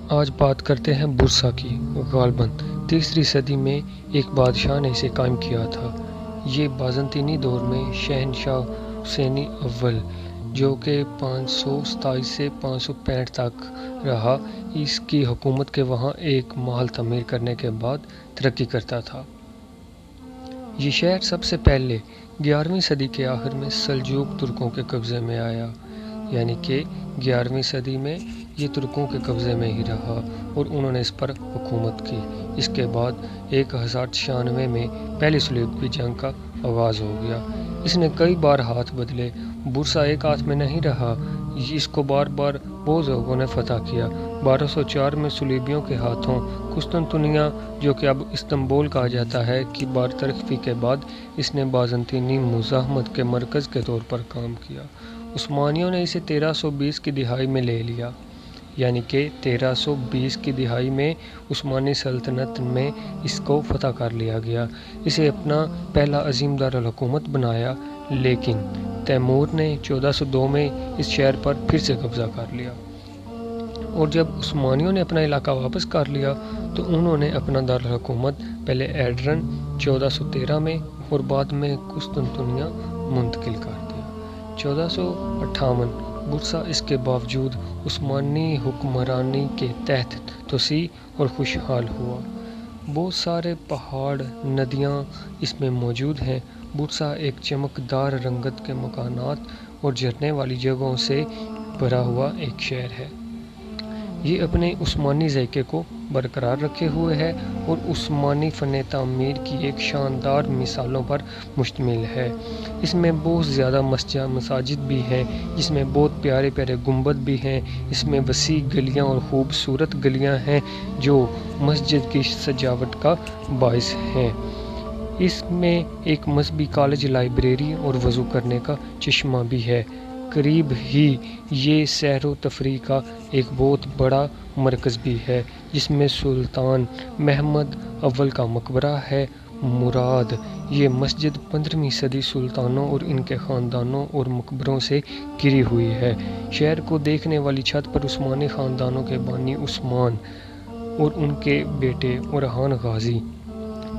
آج بات کرتے ہیں بورسا کی۔ غالباً تیسری صدی میں ایک بادشاہ نے اسے قائم کیا تھا۔ یہ بازنطینی دور میں شہنشاہ حسین اول جو کہ 527 سے 565 تک رہا، اس کی حکومت کے وہاں ایک محل تعمیر کرنے کے بعد ترقی کرتا تھا۔ یہ شہر سب سے پہلے 11ویں صدی کے آخر میں سلجوق ترکوں کے قبضے میں آیا، یعنی کہ 11ویں صدی میں یہ ترکوں کے قبضے میں ہی رہا اور انہوں نے اس پر حکومت کی۔ اس کے بعد 1096 میں پہلی صلیبی جنگ کا آغاز ہو گیا۔ اس نے کئی بار ہاتھ بدلے۔ بورسا ایک ہاتھ میں نہیں رہا، اس کو بار بار بہت لوگوں نے فتح کیا۔ 1204 میں صلیبیوں کے ہاتھوں قسطنطنیہ، جو کہ اب استنبول کہا جاتا ہے، کی برطرفی کے بعد اس نے بازنطینی مزاحمت کے مرکز کے طور پر کام کیا۔ عثمانیوں نے اسے 1320 کی دہائی میں لے لیا، یعنی کہ 1320 کی دہائی میں عثمانی سلطنت میں اس کو فتح کر لیا گیا۔ اسے اپنا پہلا عظیم دارالحکومت بنایا، لیکن تیمور نے 1402 میں اس شہر پر پھر سے قبضہ کر لیا، اور جب عثمانیوں نے اپنا علاقہ واپس کر لیا تو انہوں نے اپنا دارالحکومت پہلے ایڈرن 1413 میں اور بعد میں قسطنطنیہ منتقل کر دیا۔ 1458 بورسا اس کے باوجود عثمانی حکمرانی کے تحت توسیع اور خوشحال ہوا۔ بہت سارے پہاڑ، ندیاں اس میں موجود ہیں۔ بورسا ایک چمکدار رنگت کے مکانات اور جھرنے والی جگہوں سے بھرا ہوا ایک شہر ہے۔ یہ اپنے عثمانی ذائقے کو برقرار رکھے ہوئے ہے اور عثمانی فن تعمیر کی ایک شاندار مثالوں پر مشتمل ہے۔ اس میں بہت زیادہ مساجد بھی ہیں، جس میں بہت پیارے پیارے گنبد بھی ہیں۔ اس میں وسیع گلیاں اور خوبصورت گلیاں ہیں جو مسجد کی سجاوٹ کا باعث ہیں۔ اس میں ایک مذہبی کالج، لائبریری اور وضو کرنے کا چشمہ بھی ہے۔ قریب ہی یہ سیر و تفریح کا ایک بہت بڑا مرکز بھی ہے، جس میں سلطان محمد اول کا مقبرہ ہے۔ مراد یہ مسجد 15ویں صدی سلطانوں اور ان کے خاندانوں اور مقبروں سے گھری ہوئی ہے۔ شہر کو دیکھنے والی چھت پر عثمانی خاندانوں کے بانی عثمان اور ان کے بیٹے اورحان غازی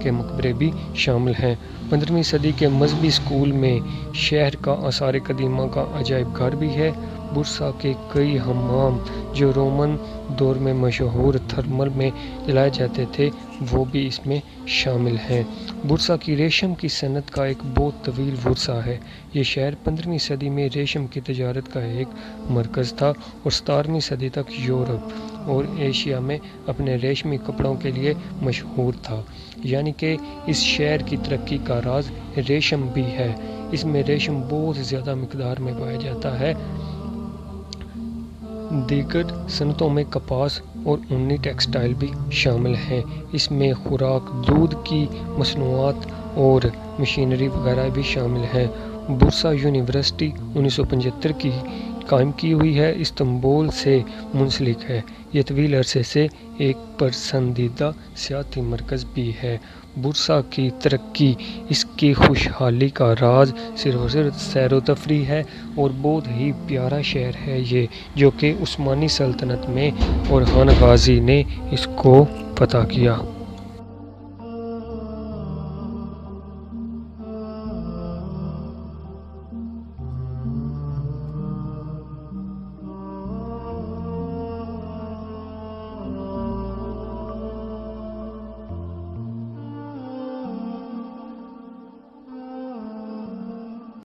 کے مقبرے بھی شامل ہیں۔ 15ویں صدی کے مذہبی اسکول میں شہر کا آثار قدیمہ کا عجائب گھر بھی ہے۔ بورسا کے کئی حمام جو رومن دور میں مشہور تھرمل میں جلائے جاتے تھے، وہ بھی اس میں شامل ہیں۔ بورسا کی ریشم کی صنعت کا ایک بہت طویل ورثہ ہے۔ یہ شہر 15ویں صدی میں ریشم کی تجارت کا ایک مرکز تھا اور 17ویں صدی تک یورپ اور ایشیا میں اپنے ریشمی کپڑوں کے لیے مشہور تھا، یعنی کہ اس شہر کی ترقی کا راز ریشم بھی ہے۔ اس میں ریشم بہت زیادہ مقدار میں پایا جاتا ہے۔ دیگر صنعتوں میں کپاس اور اونی ٹیکسٹائل بھی شامل ہیں۔ اس میں خوراک، دودھ کی مصنوعات اور مشینری وغیرہ بھی شامل ہیں۔ بورسا یونیورسٹی 1975 کی قائم کی ہوئی ہے، استنبول سے منسلک ہے۔ یہ طویل عرصے سے ایک پسندیدہ سیاحتی مرکز بھی ہے۔ بورسا کی ترقی، اس کی خوشحالی کا راز صرف اور صرف سیر و تفریح ہے اور بہت ہی پیارا شہر ہے یہ، جو کہ عثمانی سلطنت میں اورحان غازی نے اس کو فتح کیا۔